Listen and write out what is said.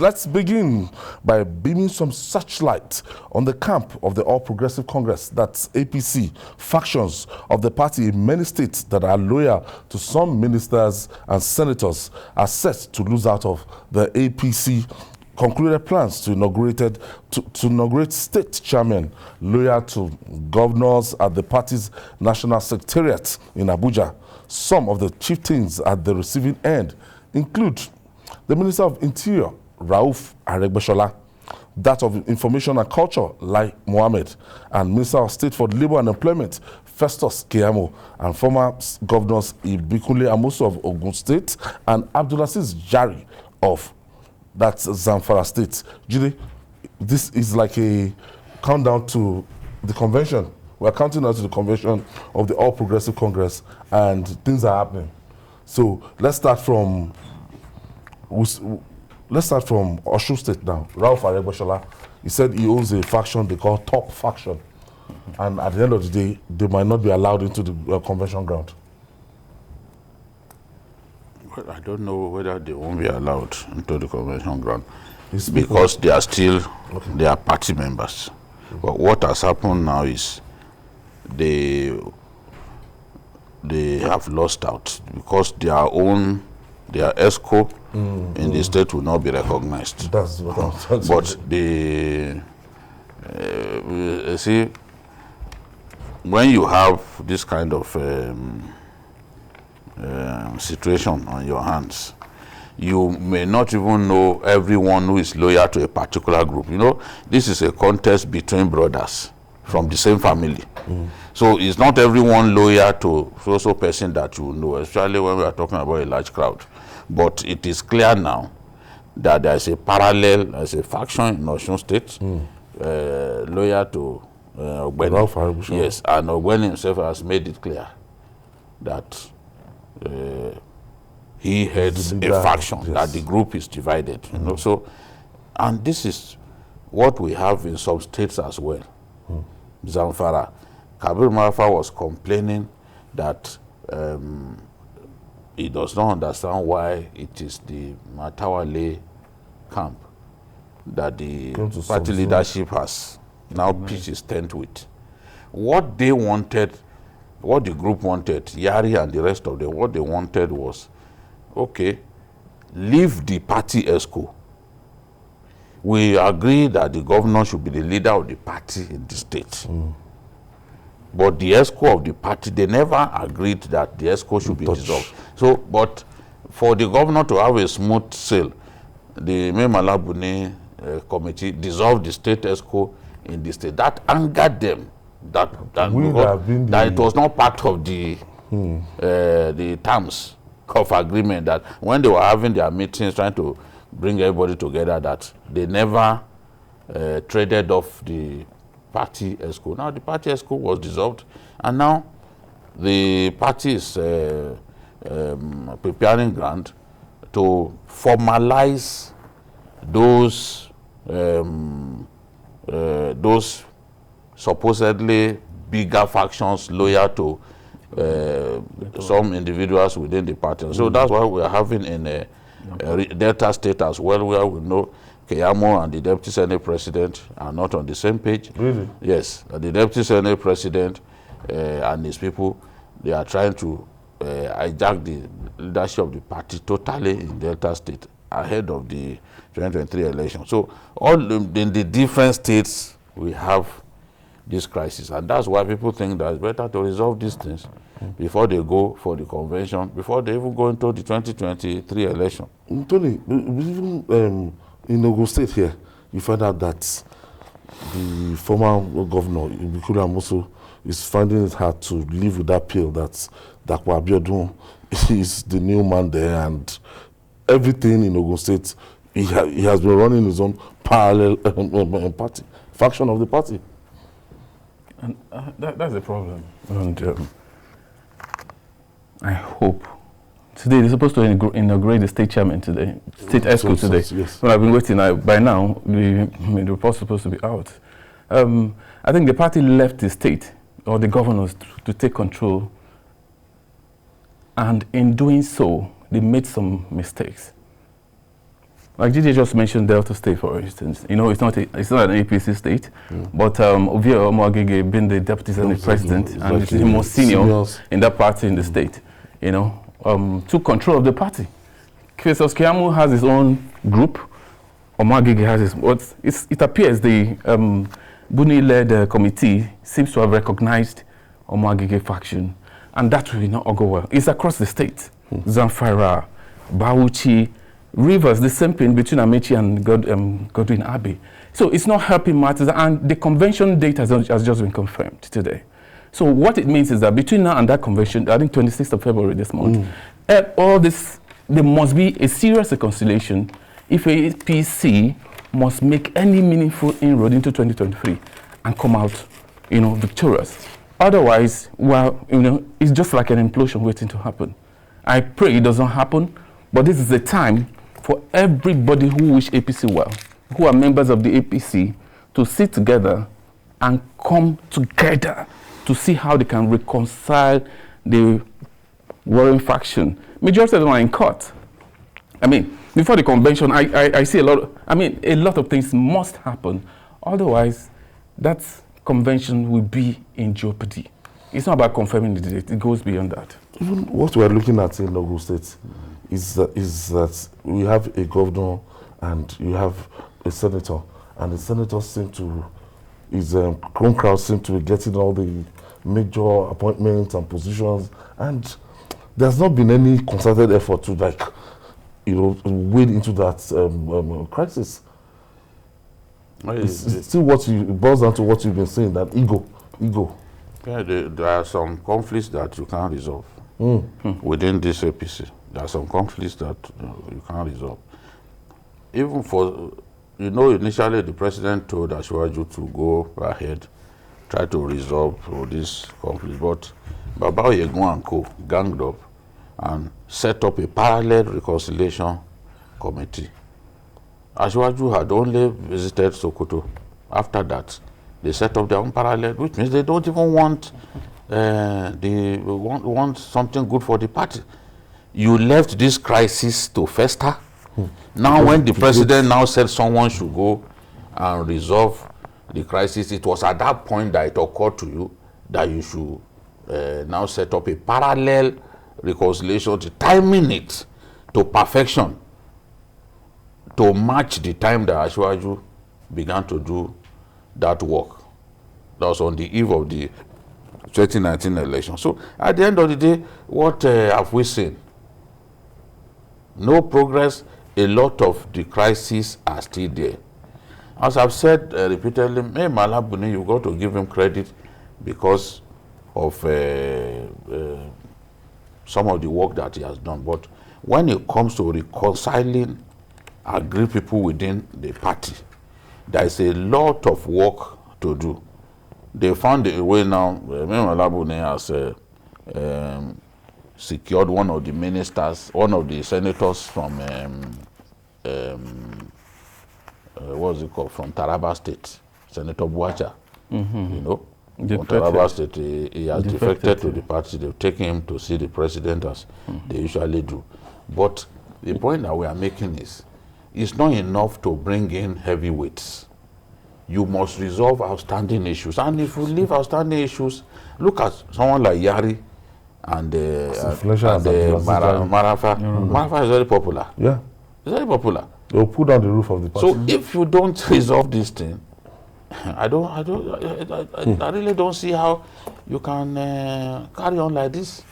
Let's begin by beaming some searchlight on the camp of the All Progressive Congress, that's APC, factions of the party in many states that are loyal to some ministers and senators are set to lose out of the APC concluded plans to inaugurate state chairmen loyal to governors at the party's national secretariat in Abuja. Some of the chieftains at the receiving end include the Minister of Interior, Rauf Aregbesola, that of Information and Culture, Lai Mohammed, and Minister of State for Labour and Employment, Festus Keyamo, and former governors Ibrahim of Ogun State and Abdulaziz Jari of Zamfara State. Jide, this is like a countdown to the convention. We're counting down to the convention of the All Progressive Congress, and things are happening. So let's start from Osun State now. Rauf Aregbesola, he said he owns a faction they call Top Faction. And at the end of the day, they might not be allowed into the convention ground. Well, I don't know whether they won't be allowed into the convention ground because they are still, they are party members. But what has happened now is they have lost out because their ESCO in the state will not be recognized. That's what I'm trying to But say. see, when you have this kind of situation on your hands, you may not even know everyone who is loyal to a particular group. You know, this is a contest between brothers from the same family. So it's not everyone loyal to so person that you know, especially when we are talking about a large crowd. But it is clear now that there is a parallel, as a faction in Osun State, loyal to Ogbeni. Yes, and Ogbeni himself has made it clear that he heads a faction, yes, that the group is divided. You know, so, and this is what we have in some states as well. Zamfara, Kabir Marafa was complaining that he does not understand why it is the Matawale camp that the party leadership has now pitched his tent with. What they wanted, what the group wanted, Yari and the rest of them, what they wanted was, okay, leave the party ESCO. We agree that the governor should be the leader of the party in the state. But the ESCO of the party, they never agreed that the ESCO should be dissolved. So, but for the governor to have a smooth sail, the Memalabuni committee dissolved the state ESCO in the state. That angered them. That it was not part of the terms of agreement, that when they were having their meetings trying to bring everybody together, that they never traded off the party ESCO. Now the party ESCO was dissolved, and now the party is preparing ground to formalize those supposedly bigger factions loyal to some individuals within the party. So that's why we are having in Delta State as well, where we know Keyamo and the Deputy Senate President are not on the same page. Really? Yes. The Deputy Senate President and his people, they are trying to hijack the leadership of the party totally in Delta State ahead of the 2023 election. So all in the different states, we have this crisis. And that's why people think that it's better to resolve these things before they go for the convention, before they even go into the 2023 election. Tony, even in Ogun State here, you find out that the former governor, Ibrahim, also is finding it hard to live with that pill that Dapo Abiodun is the new man there, and everything in Ogun State, he has been running his own parallel party, faction of the party. And that's the problem. And I hope today they're supposed to inaugurate the state chairman today, state ESCO today. Yes. Well, I've been waiting. By now, the report's supposed to be out. I think the party left the state or the governors to take control, and in doing so, they made some mistakes. Like GJ just mentioned Delta State, for instance. You know, it's not an APC state, but Ovie Omo-Agege being the deputy senate president and is the most senior in that party in the state, you know, took control of the party. Kwesos Keyamo has his own group. Omo-Agege has his. But it appears the Buni-led committee seems to have recognized Omo-Agege faction, and that will not go well. It's across the state. Zamfara, Bauchi, Rivers, the same thing between Amechi and Godwin Abbey. So it's not helping matters, and the convention date has just been confirmed today. So what it means is that between now and that convention, I think 26th of February this month, all this, there must be a serious reconciliation if APC must make any meaningful inroad into 2023 and come out, you know, victorious. Otherwise, well, you know, it's just like an implosion waiting to happen. I pray it doesn't happen, but this is the time for everybody who wish APC well, who are members of the APC, to sit together and come together to see how they can reconcile the warring faction. Majority of them are in court. I mean, before the convention, I see a lot of things must happen. Otherwise, that convention will be in jeopardy. It's not about confirming the date, it goes beyond that. Even what we're looking at in Ogun State is that we have a governor and you have a senator, and the senator seem to, his Chrome crowd seem to be getting all the major appointments and positions, and there's not been any concerted effort to, like, you know, wade into that crisis. It's still it boils down to what you've been saying, that ego. Yeah, there are some conflicts that you can't resolve within this APC. There are some conflicts that you can't resolve. Even for, you know, initially the president told Asiwaju to go ahead, try to resolve this conflict, but Baba Oyegun and Co. ganged up and set up a parallel reconciliation committee. Asiwaju had only visited Sokoto. After that, they set up their own parallel, which means they don't even want want something good for the party. You left this crisis to fester. Now, when the president now said someone should go and resolve the crisis, it was at that point that it occurred to you that you should now set up a parallel reconciliation, timing it to perfection, to match the time that Asiwaju began to do that work. That was on the eve of the 2019 election. So at the end of the day, what have we seen? No progress. A lot of the crises are still there. As I've said repeatedly, Malabuni, you've got to give him credit because of some of the work that he has done. But when it comes to reconciling aggrieved people within the party, there is a lot of work to do. They found a way now. Malabuni has secured one of the ministers, one of the senators from what's it called, from Taraba State, Senator Buacha. You know, from Taraba State, he has defected to the party. They've taken him to see the president as they usually do. But the point that we are making is, it's not enough to bring in heavyweights. You must resolve outstanding issues. And if you leave outstanding issues, look at someone like Yari and Marafa. Marafa is very popular. Yeah. It's very popular. They'll put down the roof of the party. So if you don't resolve this thing, I really don't see how you can carry on like this.